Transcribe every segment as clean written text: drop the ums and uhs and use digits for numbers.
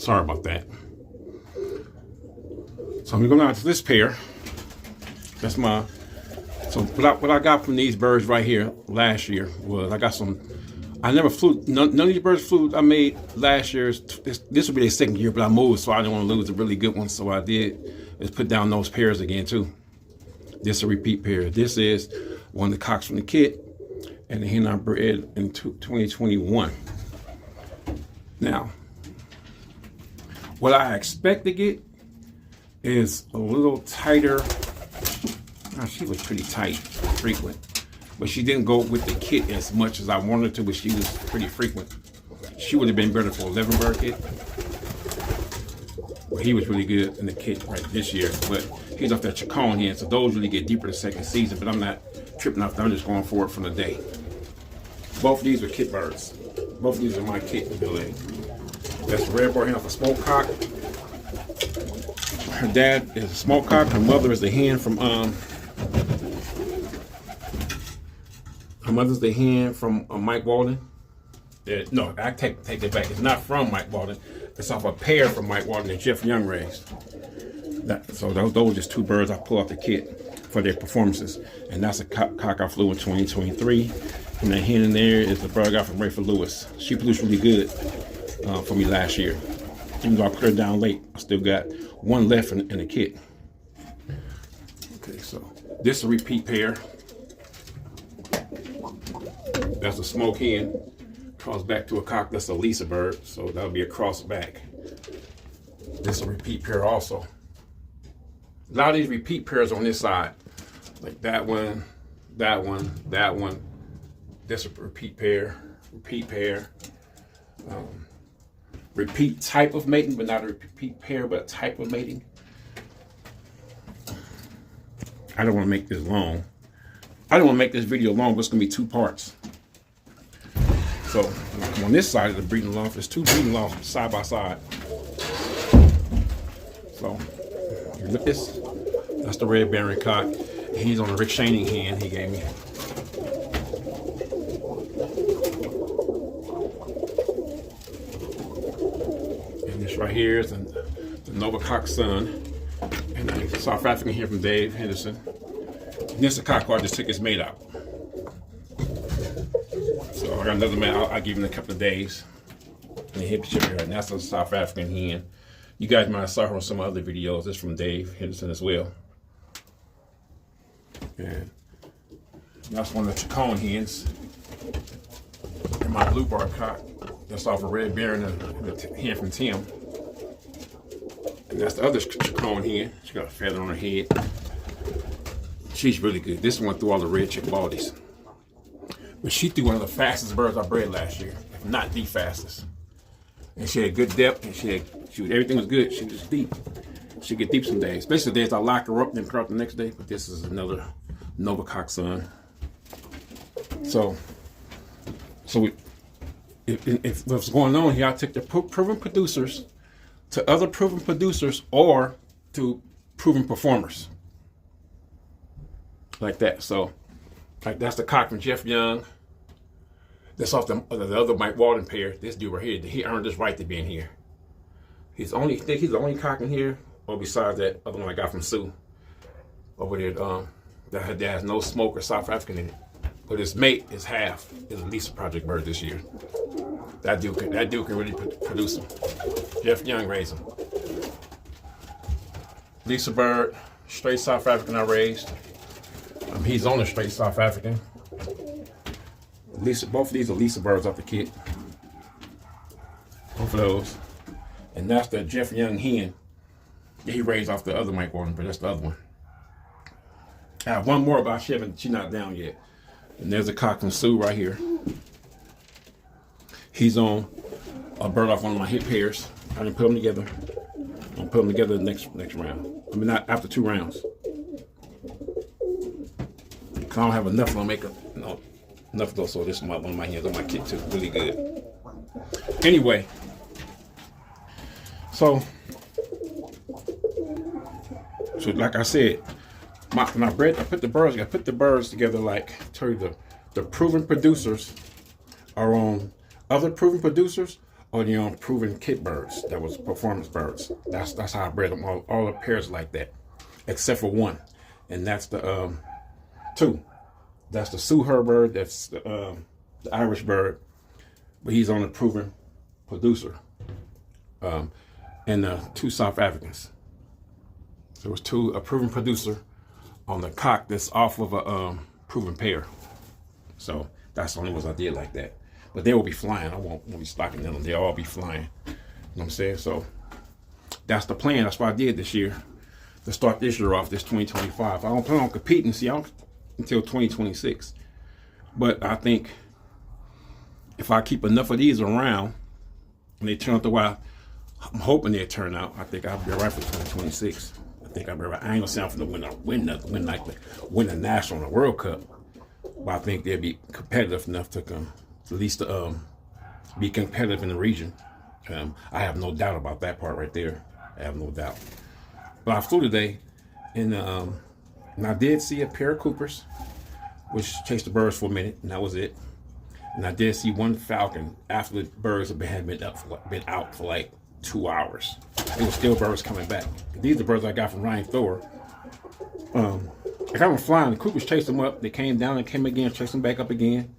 Sorry about that. So I'm going to go down to this pair. That's my... So what I got from these birds right here last year was I got some... I never flew... None of these birds flew I made last year. This will be their second year, but I moved, so I didn't want to lose a really good one. So what I did is put down those pairs again, too. This is a repeat pair. This is one of the cocks from the kit, and the hen I bred in 2021. Now, what I expect to get is a little tighter. Now, she was pretty tight, frequent, but she didn't go with the kit as much as I wanted to, but she was pretty frequent. She would have been better for 11 bird kit. Well, he was really good in the kit right this year, but he's off that Chonicles hen, so those really get deeper the second season, but I'm not tripping off them. I'm just going for it from the day. Both of these are kit birds. Both of these are my kit building. That's a red bar hen off a smoke cock. Her dad is a smoke cock. Her mother is the hen from her mother's the hen from Mike Walden. No, I take it back. It's not from Mike Walden. It's off a pair from Mike Walden that Jeff Young raised. So those are just two birds I pull off the kit for their performances. And that's a cock I flew in 2023. And that hen in there is the bird I got from Rayford Lewis. She produced really good for me last year. Even though I put her down late, I still got one left in the kit. Okay, so this is a repeat pair. That's a smoke hen. Cross back to a cock. That's a Lisa bird, so that'll be a cross back. This is a repeat pair also. A lot of these repeat pairs on this side, like that one, that one, that one. This is a repeat pair, repeat type of mating, but not a repeat pair, but a type of mating. I don't want to make this long. I don't want to make this video long, but it's going to be 2 parts. So on this side of the breeding loft, there's 2 breeding lofts side by side. So look at this. That's the red Baron cock. He's on a Rick Shaning hen he gave me. And this right here is the Nova Cock's son. And a South African here from Dave Henderson. And this is a cock who I just took his mate out. So I got another man, I'll give him a couple of days. And hip chip here, and that's a South African hen. You guys might have saw her on some other videos. It's from Dave Henderson as well. And that's one of the Chonicles hens. And my blue bar cock, that's off a red Baron and a hen from Tim. And that's the other Chonicles hen. She got a feather on her head. She's really good. This one threw all the red chick baldies. But she threw one of the fastest birds I bred last year, if not the fastest. And she had good depth, and everything was good. She was deep. She get deep some days, especially the days I lock her up and put her up the next day. But this is another Nova Cock son. So if what's going on here, I took the proven producers to other proven producers or to proven performers, like that. So. Like that's the cock from Jeff Young. That's off the other Mike Walden pair. This dude right here, he earned his right to be in here. He's the only cock in here, or besides that other one I got from Sue over there. That has no smoke or South African in it. But his mate is half. Is a Lisa Project bird this year. That dude can really produce him. Jeff Young raised him. Lisa bird, straight South African I raised. He's on a straight South African. Both of these are Lisa birds off the kit. Both of those. And that's the Jeff Young hen that he raised off the other Mike Walden, but that's the other one. I have one more, but she's not down yet. And there's a cock from Sue right here. He's on a bird off one of my hip pairs. I didn't put them together. I'll put them together the next round. I mean, not after 2 rounds. I don't have enough on makeup. No, enough though. So this is one of my hands on my kit too. Really good. Anyway, so like I said, when I put the birds together. Like I tell you, the proven producers are on other proven producers or the proven kit birds that was performance birds. That's how I bred them. All the pairs like that, except for one, and that's the two. That's the Suher bird. That's the Irish bird, but he's on a proven producer. And two South Africans. So it was a proven producer on the cock that's off of a proven pair. So that's the only ones I did like that. But they will be flying. I won't be stocking them. They'll all be flying. You know what I'm saying? So that's the plan. That's what I did this year. To start this year off, this 2025. I don't plan on competing, until 2026. But I think if I keep enough of these around and they turn out the way I'm hoping they'll turn out, I think I'll be right for 2026. I think I'll be right. I ain't gonna say I'm finna win the national or the World Cup, but I think they'll be competitive enough to come, at least be competitive in the region. I have no doubt about that part right there. I have no doubt. But I flew today, and I did see a pair of Coopers, which chased the birds for a minute, and that was it. And I did see one falcon after the birds had been out for like 2 hours. It was still birds coming back. These are the birds I got from Ryan Thor. I got them flying. The Coopers chased them up. They came down and came again, chased them back up again.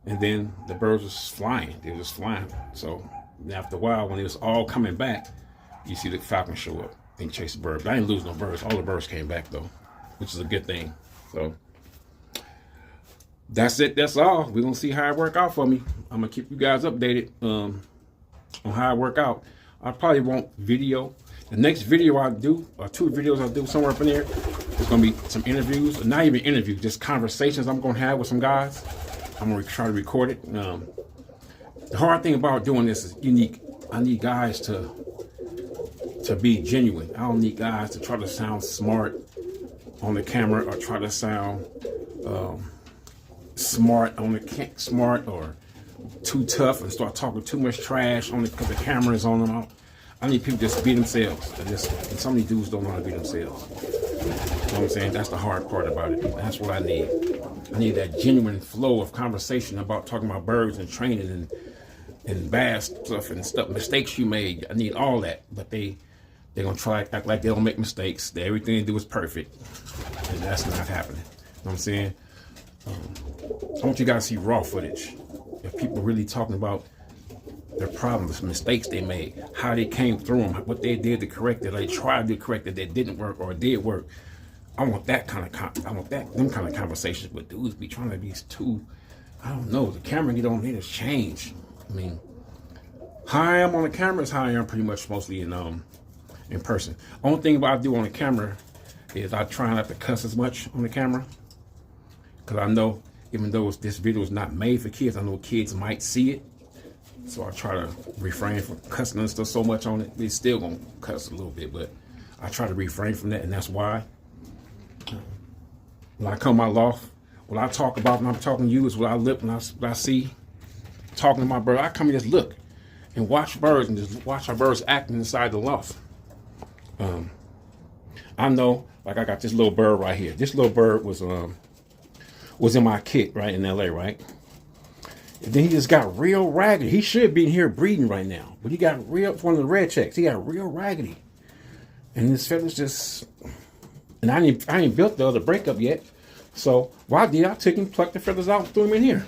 And then the birds was flying. They was flying. So after a while, when it was all coming back, you see the falcon show up and chase the bird. But I didn't lose no birds. All the birds came back though, which is a good thing. So that's it. That's all. We're gonna see how it work out for me. I'm gonna keep you guys updated on how it work out. I probably won't video. The next video I do, or 2 videos I do somewhere up in there, is gonna be some interviews, or not even interviews, just conversations I'm gonna have with some guys. I'm gonna try to record it. The hard thing about doing this is I need guys to be genuine. I don't need guys to try to sound smart on the camera or try to sound smart or too tough and start talking too much trash on it because the camera is on them. I need people just be themselves. And some of these dudes don't want to be themselves. You know what I'm saying? That's the hard part about it. That's what I need. I need that genuine flow of conversation about talking about birds and training and bad stuff and stuff, mistakes you made. I need all that. But they're going to try to act like they don't make mistakes, that everything they do is perfect. And that's not happening. You know what I'm saying? I want you guys to see raw footage. If people really talking about their problems, mistakes they made, how they came through them, what they did to correct it, or they tried to correct it that didn't work or did work. I want them kind of conversations. But dudes be trying to be too, I don't know. The camera get on, they just change. I mean, how I am on the camera is how I am pretty much mostly in person. Only thing I do on the camera is I try not to cuss as much on the camera, because I know even though this video is not made for kids, I know kids might see it. So I try to refrain from cussing and stuff so much on it. They still gonna cuss a little bit, but I try to refrain from that, and that's why when I come to my loft, what I talk about when I'm talking to you is what I look when I see talking to my bird. I come and just look and watch birds and just watch how birds acting inside the loft. I know, like I got this little bird right here. This little bird was in my kit right in LA, right? And then he just got real raggedy. He should be in here breeding right now, but he got one of the red checks. He got real raggedy, and his feathers just. And I ain't built the other breakup yet, so what I did, I took him, plucked the feathers out, and threw him in here.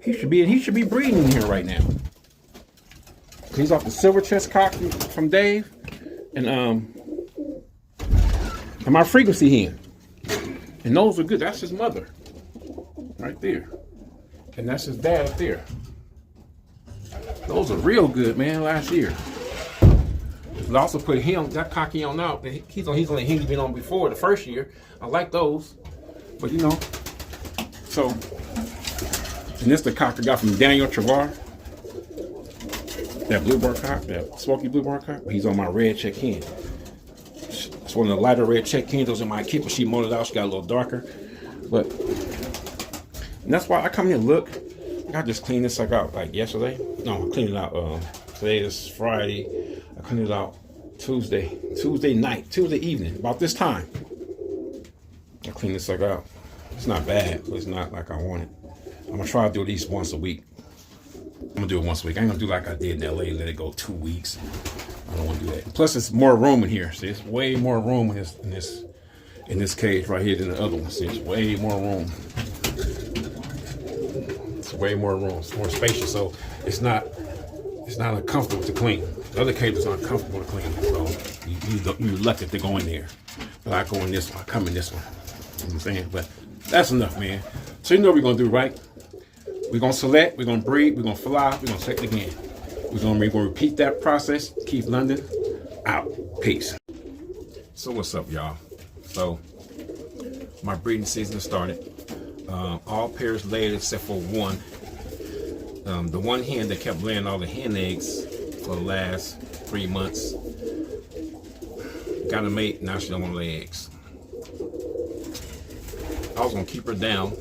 He should be breeding in here right now. He's off the silver chest cock from Dave, and my frequency hen. And those are good. That's his mother, right there. And that's his dad up there. Those are real good, man, last year. I also put that cocky on out. He's only he's been on before the first year. I like those. But you know, so, and this the cock I got from Daniel Travar. That blue bar cock, that smoky blue bar cock. He's on my red check hen. It's one of the lighter red check hens. Those in my kit, but she molded out. She got a little darker. But, and that's why I come here and look. I just cleaned this out like yesterday. No, I cleaned it out. Today is Friday. I cleaned it out Tuesday evening, about this time. I cleaned this sucker out. It's not bad, but it's not like I want it. I'm gonna try to do at least once a week. I'm gonna do it once a week. I ain't gonna do like I did in LA, let it go 2 weeks. I don't want to do that. Plus, it's more room in here. See, it's way more room in this cage right here than the other one. See, it's way more room. It's way more room. It's more spacious, so it's not uncomfortable to clean. The other cage is uncomfortable to clean, so you're reluctant to go in there. But I go in this one. I come in this one. You know what I'm saying? But that's enough, man. So you know what we're gonna do, right? We're gonna select. We're gonna breed. We're gonna fly. We're gonna select again. We're gonna repeat that process. Keith London out. Peace. So what's up, y'all? So my breeding season has started. All pairs laid except for one. The one hen that kept laying all the hen eggs for the last 3 months got a mate. Now she don't want to lay eggs. I was gonna keep her down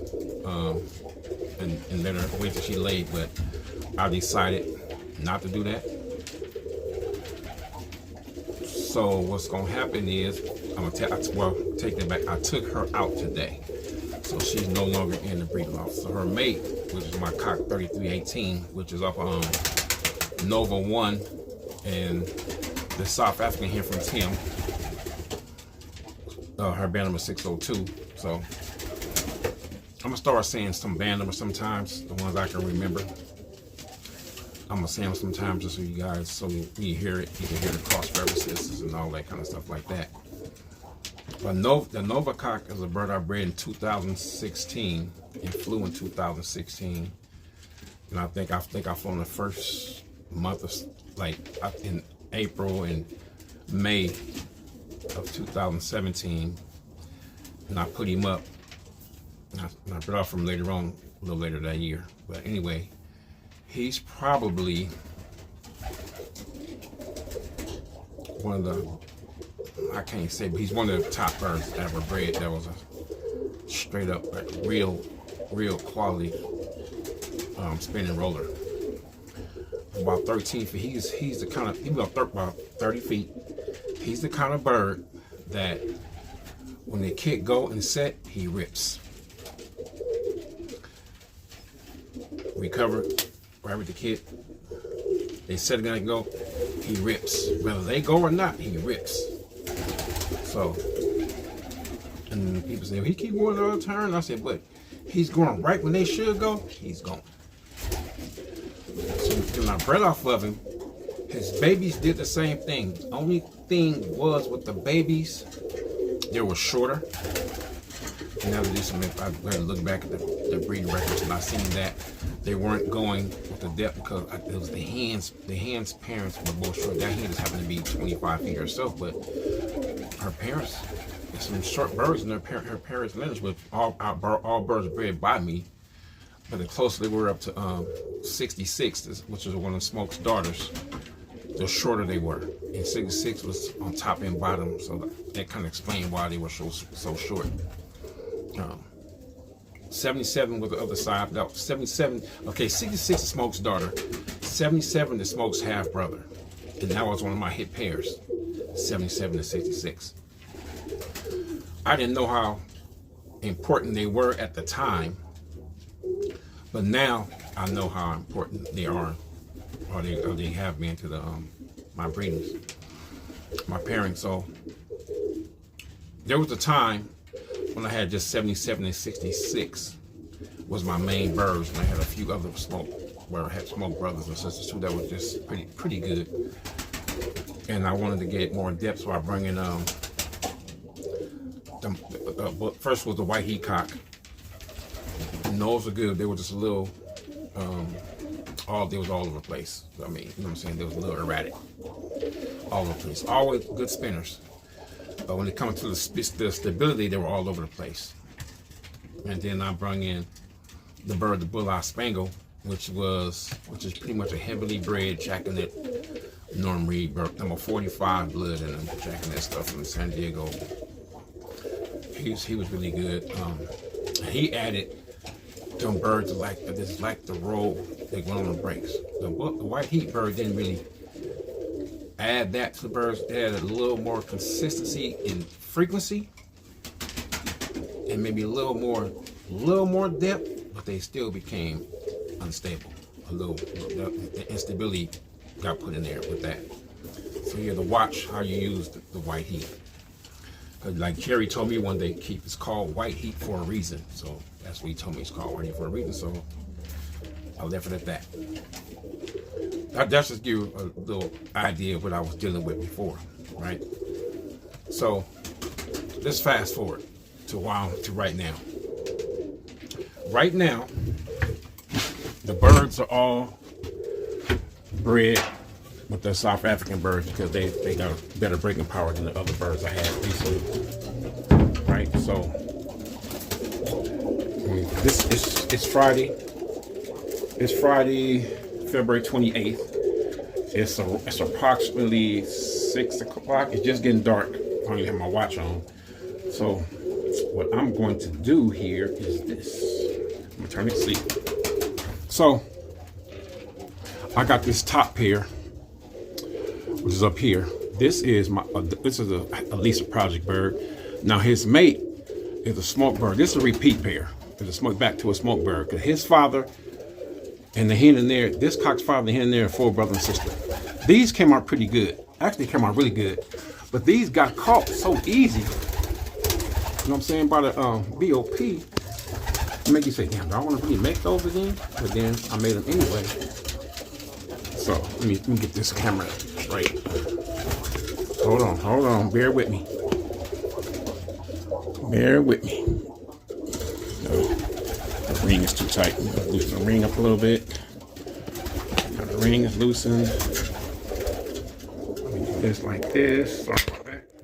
and let her wait till she laid, but I decided not to do that. So what's gonna happen is take that back. I took her out today, so she's no longer in the breeding loft. So her mate, which is my cock 3318, which is up on Nova 1 and the South African here from Tim. Her band number 602. So I'm gonna start saying some band numbers sometimes, the ones I can remember. I'm gonna say them sometimes just so you guys, so when you hear it, you can hear the cross references and all that kind of stuff like that. But the Nova cock is a bird I bred in 2016 and flew in 2016, and I think I flew in the first month of in April and May of 2017, and I put him up. And I brought off from later on, a little later that year. But anyway, he's probably one of the, I can't say, but he's one of the top birds I ever bred. That was a straight up, like real quality spinning roller. About 13 feet. He's the kind of, he's about 30 feet. He's the kind of bird that when the kid go and set, he rips. Recover, right with the kid. They said they're gonna go, he rips. Whether they go or not, he rips. So, and people say, well, he keep going all the turn. I said, but he's going right when they should go, he's going. So when I bred off of him, his babies did the same thing. The only thing was with the babies, they were shorter. And now to do some, I look back at the breeding records, and I seen that they weren't going with the depth because it was the hens. The hens' parents were both short. That hen just happened to be 25 feet herself, but her parents, some short birds, and her parents' lineage was all birds bred by me. But the closer they were up to 66, which is one of Smoke's daughters, the shorter they were. And 66 was on top and bottom, so that kind of explained why they were so short. 77 was the other side. No, 77. Okay, 66 is Smoke's daughter. 77 is Smoke's half brother, and that was one of my hit pairs. 77 to 66. I didn't know how important they were at the time, but now I know how important they are, or they have been to the my breedings, my pairing. So there was a time when I had just 77 and 66 was my main birds, and I had a few other where I had Smoke brothers and sisters too that was just pretty good. And I wanted to get more in depth, so I bring in first was the white heat cock. And those were good. They were just a little they was all over the place. I mean, you know what I'm saying? They was a little erratic, all over the place. Always good spinners. But when it comes to the stability, they were all over the place. And then I brought in the bird, the Bull-Eye Spangle, which is pretty much a heavily bred Jackanet Norm Reed bird, number 45 blood in him, Jackanet stuff from San Diego. He was really good. He added them birds like the roll they went on the brakes. The white heat bird didn't really add that to the birds. They added a little more consistency in frequency and maybe a little more depth, but they still became unstable. the instability got put in there with that. So you have to watch how you use the white heat. Like Jerry told me one day, Keith, it's called white heat for a reason. So that's what he told me, it's called white heat for a reason. So I left it at that. That's just give you a little idea of what I was dealing with before, right? So let's fast forward to right now. Right now, the birds are all bred with the South African birds because they got better breaking power than the other birds I had recently, right? So this is it's Friday. It's Friday, February 28th. It's approximately 6 o'clock. It's just getting dark. I don't even have my watch on. So what I'm going to do here is this. I'm gonna turn it to sleep. So I got this top pair, which is up here. This is a Lisa Project bird. Now his mate is a smoke bird. This is a repeat pair. It's a smoke back to a smoke bird. Because his father and the hen in there, this cock's father and the hen in there are full brother and sister. These came out pretty good. Actually came out really good. But these got caught so easy. You know what I'm saying? By the BOP. Make you say, damn, do I want to really make those again? But then I made them anyway. So let me get this camera straight. Hold on, bear with me. Bear with me. No, the ring is too tight. I'm gonna loosen the ring up a little bit. Now the ring is loosened. Let me do this like this.